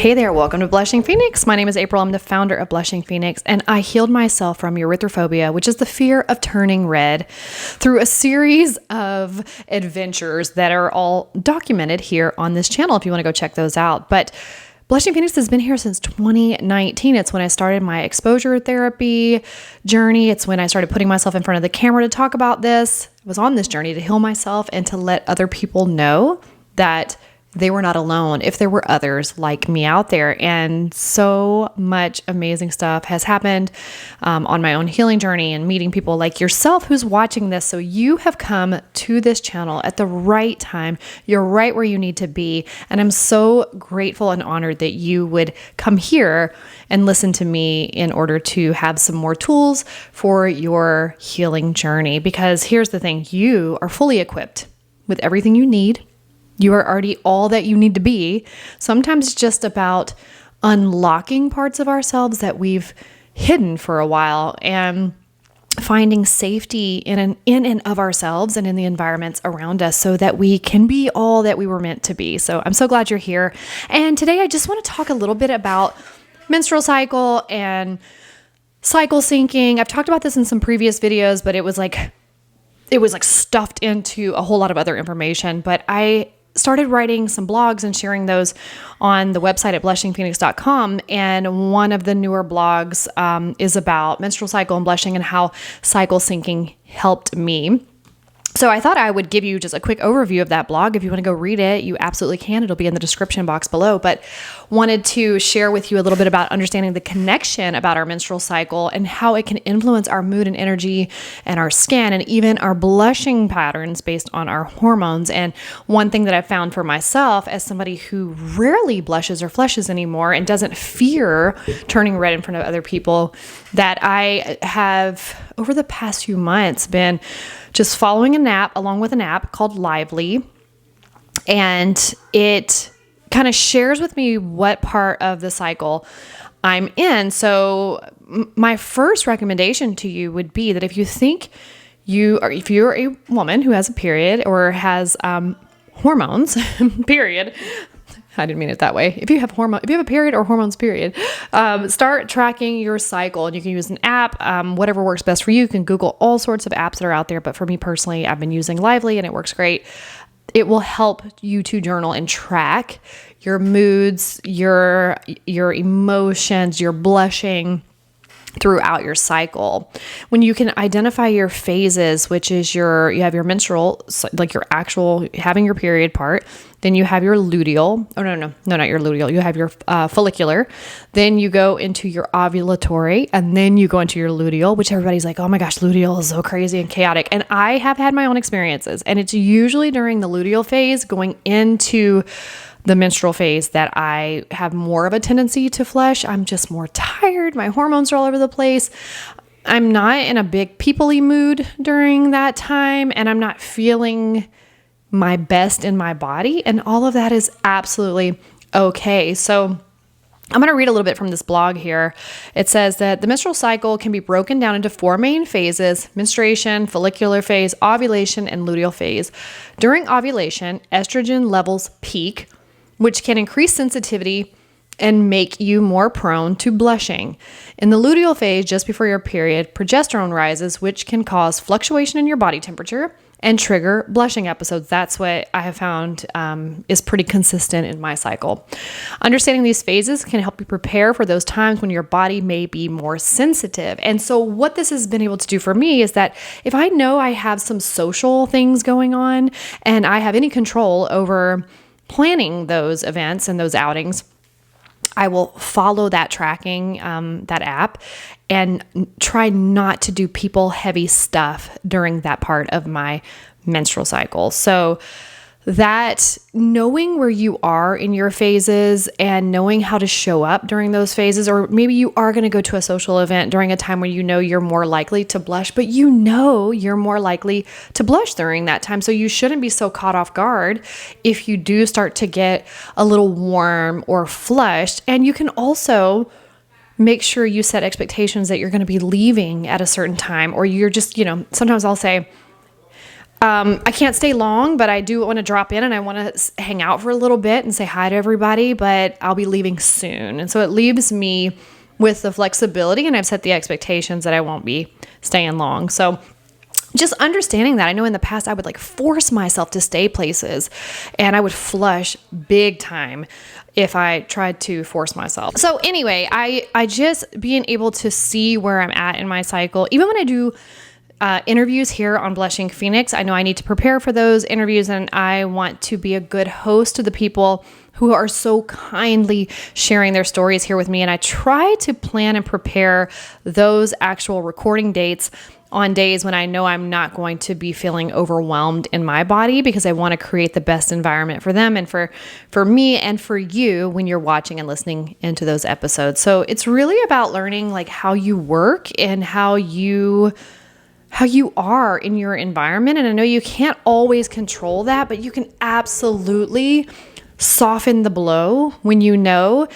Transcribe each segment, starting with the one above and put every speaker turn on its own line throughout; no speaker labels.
Hey there, welcome to Blushing Phoenix. My name is April. I'm the founder of Blushing Phoenix, and I healed myself from erythrophobia, which is the fear of turning red, through a series of adventures that are all documented here on this channel if you want to go check those out. But Blushing Phoenix has been here since 2019. It's when I started my exposure therapy journey. It's when I started putting myself in front of the camera to talk about this. I was on this journey to heal myself and to let other people know that they were not alone if there were others like me out there. And so much amazing stuff has happened on my own healing journey and meeting people like yourself who's watching this. So you have come to this channel at the right time. You're right where you need to be. And I'm so grateful and honored that you would come here and listen to me in order to have some more tools for your healing journey. Because here's the thing, you are fully equipped with everything you need. You are already all that you need to be. Sometimes it's just about unlocking parts of ourselves that we've hidden for a while and finding safety in and of ourselves and in the environments around us so that we can be all that we were meant to be. So I'm so glad you're here. And today I just want to talk a little bit about menstrual cycle and cycle syncing. I've talked about this in some previous videos, but it was like stuffed into a whole lot of other information. But I started writing some blogs and sharing those on the website at blushingphoenix.com. And one of the newer blogs is about menstrual cycle and blushing and how cycle syncing helped me. So I thought I would give you just a quick overview of that blog. If you want to go read it, you absolutely can. It'll be in the description box below. But wanted to share with you a little bit about understanding the connection about our menstrual cycle and how it can influence our mood and energy and our skin and even our blushing patterns based on our hormones. And one thing that I found for myself as somebody who rarely blushes or flushes anymore and doesn't fear turning red in front of other people, that I have over the past few months been just following along with an app called Lively. And it kind of shares with me what part of the cycle I'm in. So my first recommendation to you would be that if you think if you're a woman who has a period or has hormones, period. I didn't mean it that way. If you have a period or hormones, period, start tracking your cycle, and you can use an app, whatever works best for you. You can Google all sorts of apps that are out there. But for me personally, I've been using Lively and it works great. It will help you to journal and track your moods, your emotions, your blushing throughout your cycle. When you can identify your phases, which is you have your menstrual, like your actual having your period part, then you have your luteal. Oh, no, not your luteal. You have your follicular. Then you go into your ovulatory, and then you go into your luteal, which everybody's like, oh my gosh, luteal is so crazy and chaotic. And I have had my own experiences, and it's usually during the luteal phase going into the menstrual phase that I have more of a tendency to flush. I'm just more tired. My hormones are all over the place. I'm not in a big people-y mood during that time, and I'm not feeling my best in my body. And all of that is absolutely okay. So I'm going to read a little bit from this blog here. It says that the menstrual cycle can be broken down into 4 main phases: menstruation, follicular phase, ovulation, and luteal phase. During ovulation, estrogen levels peak, which can increase sensitivity and make you more prone to blushing. In the luteal phase, just before your period, progesterone rises, which can cause fluctuation in your body temperature and trigger blushing episodes. That's what I have found is pretty consistent in my cycle. Understanding these phases can help you prepare for those times when your body may be more sensitive. And so what this has been able to do for me is that if I know I have some social things going on and I have any control over planning those events and those outings, I will follow that tracking, that app, and try not to do people heavy stuff during that part of my menstrual cycle. So that knowing where you are in your phases and knowing how to show up during those phases, or maybe you are going to go to a social event during a time where you know you're more likely to blush, but you know you're more likely to blush during that time. So you shouldn't be so caught off guard if you do start to get a little warm or flushed. And you can also make sure you set expectations that you're going to be leaving at a certain time, or you're just, sometimes I'll say, I can't stay long, but I do want to drop in and I want to hang out for a little bit and say hi to everybody, but I'll be leaving soon. And so it leaves me with the flexibility, and I've set the expectations that I won't be staying long. So just understanding that. I know in the past I would like force myself to stay places, and I would flush big time if I tried to force myself. So anyway, I just being able to see where I'm at in my cycle, even when I do interviews here on Blushing Phoenix. I know I need to prepare for those interviews, and I want to be a good host to the people who are so kindly sharing their stories here with me. And I try to plan and prepare those actual recording dates on days when I know I'm not going to be feeling overwhelmed in my body, because I want to create the best environment for them and for me and for you when you're watching and listening into those episodes. So it's really about learning like how you work and how you are in your environment. And I know you can't always control that, but you can absolutely soften the blow when you know.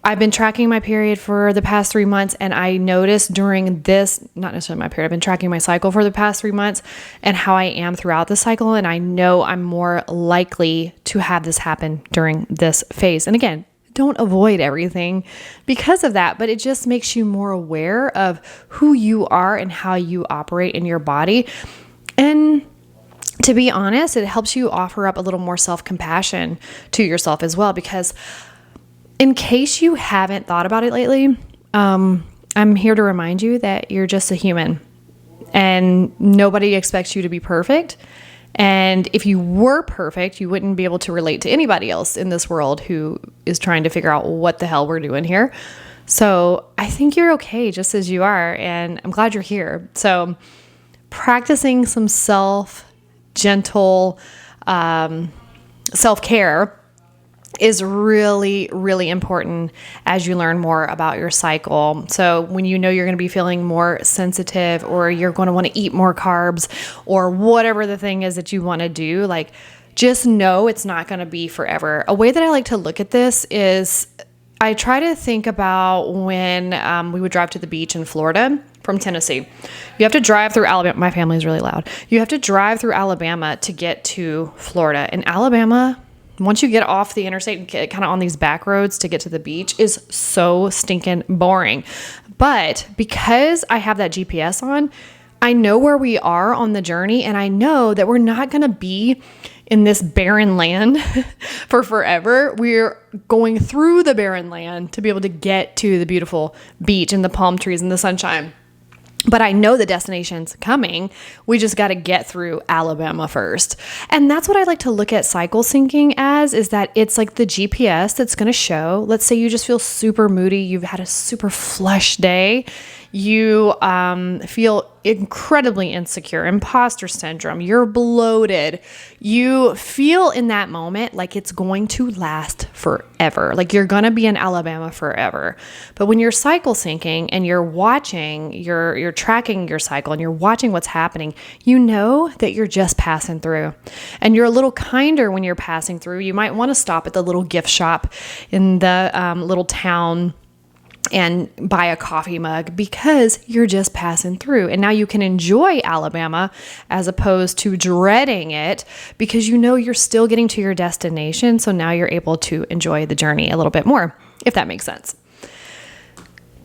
I've been tracking my period for the past 3 months, and I noticed during this, not necessarily my period, I've been tracking my cycle for the past 3 months and how I am throughout the cycle. And I know I'm more likely to have this happen during this phase. And again, don't avoid everything because of that, but it just makes you more aware of who you are and how you operate in your body. And to be honest, it helps you offer up a little more self-compassion to yourself as well, because in case you haven't thought about it lately, I'm here to remind you that you're just a human and nobody expects you to be perfect. And if you were perfect, you wouldn't be able to relate to anybody else in this world who is trying to figure out what the hell we're doing here. So I think you're okay just as you are, and I'm glad you're here. So practicing some gentle self-care is really, really important as you learn more about your cycle. So when you know you're going to be feeling more sensitive, or you're going to want to eat more carbs, or whatever the thing is that you want to do, like just know it's not going to be forever. A way that I like to look at this is I try to think about when we would drive to the beach in Florida from Tennessee. You have to drive through Alabama. My family is really loud. You have to drive through Alabama to get to Florida. In Alabama, once you get off the interstate and get kind of on these back roads to get to the beach, is so stinking boring. But because I have that GPS on, I know where we are on the journey, and I know that we're not going to be in this barren land for forever. We're going through the barren land to be able to get to the beautiful beach and the palm trees and the sunshine. But I know the destination's coming. We just got to get through Alabama first. And that's what I like to look at cycle syncing as, is that it's like the GPS that's going to show. Let's say you just feel super moody. You've had a super flush day. You feel incredibly insecure, imposter syndrome, you're bloated. You feel in that moment like it's going to last forever. Like you're going to be in Alabama forever. But when you're cycle syncing and you're watching, you're tracking your cycle and you're watching what's happening, you know that you're just passing through. And you're a little kinder when you're passing through. You might want to stop at the little gift shop in the little town and buy a coffee mug, because you're just passing through. And now you can enjoy Alabama as opposed to dreading it, because you know you're still getting to your destination. So now you're able to enjoy the journey a little bit more, if that makes sense.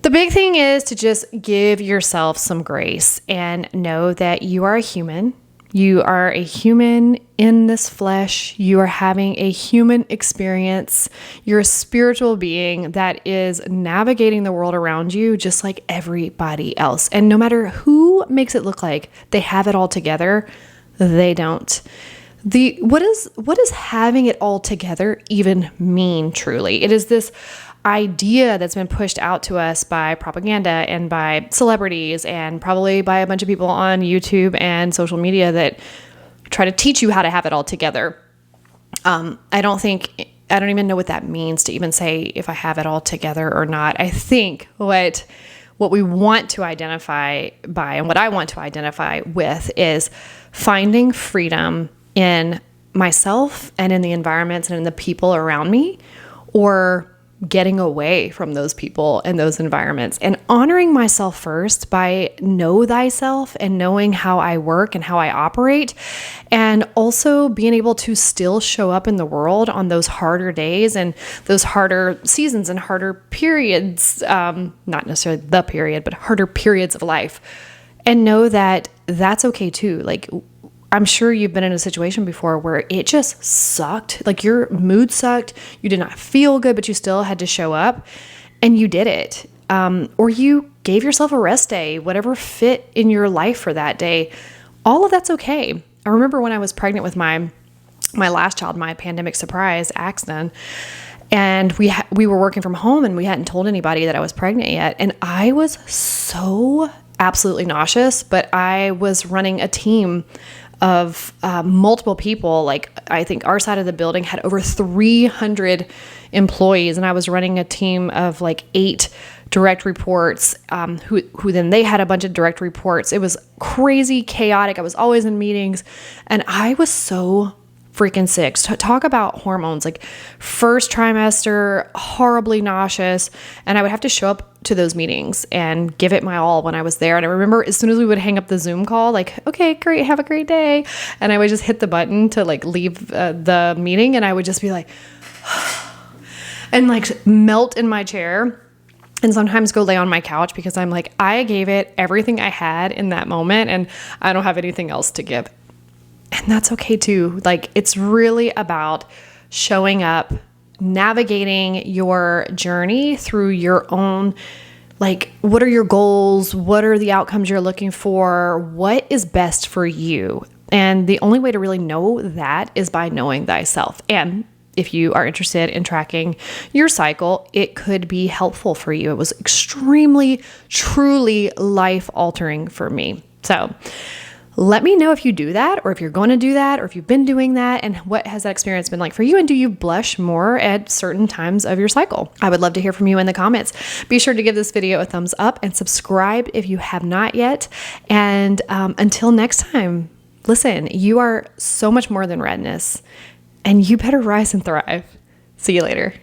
The big thing is to just give yourself some grace and know that you are a human. You are a human in this flesh. You are having a human experience. You're a spiritual being that is navigating the world around you just like everybody else. And no matter who makes it look like they have it all together, they don't. What does having it all together even mean truly? It is this idea that's been pushed out to us by propaganda and by celebrities and probably by a bunch of people on YouTube and social media that try to teach you how to have it all together. I don't even know what that means to even say if I have it all together or not. I think what we want to identify by, and what I want to identify with, is finding freedom in myself and in the environments and in the people around me, or getting away from those people and those environments and honoring myself first by know thyself and knowing how I work and how I operate, and also being able to still show up in the world on those harder days and those harder seasons and harder periods, not necessarily the period, but harder periods of life, and know that that's okay too. Like, I'm sure you've been in a situation before where it just sucked. Like, your mood sucked. You did not feel good, but you still had to show up, and you did it. Or you gave yourself a rest day, whatever fit in your life for that day. All of that's okay. I remember when I was pregnant with my last child, my pandemic surprise, Axton, and we were working from home, and we hadn't told anybody that I was pregnant yet. And I was so absolutely nauseous, but I was running a team of multiple people. Like, I think our side of the building had over 300 employees, and I was running a team of like 8 direct reports, who then they had a bunch of direct reports. It was crazy, chaotic. I was always in meetings, and I was so freaking sick. Talk about hormones. Like, first trimester, horribly nauseous, and I would have to show up to those meetings and give it my all when I was there. And I remember as soon as we would hang up the Zoom call, like, okay, great, have a great day, and I would just hit the button to like leave the meeting, and I would just be like and like melt in my chair, and sometimes go lay on my couch, because I'm like, I gave it everything I had in that moment, and I don't have anything else to give. And that's okay too. Like, it's really about showing up, navigating your journey through your own, like, what are your goals? What are the outcomes you're looking for? What is best for you? And the only way to really know that is by knowing thyself. And if you are interested in tracking your cycle, it could be helpful for you. It was extremely, truly life-altering for me. So let me know if you do that, or if you're going to do that, or if you've been doing that, and what has that experience been like for you? And do you blush more at certain times of your cycle? I would love to hear from you in the comments. Be sure to give this video a thumbs up and subscribe if you have not yet. And until next time, listen, you are so much more than redness, and you better rise and thrive. See you later.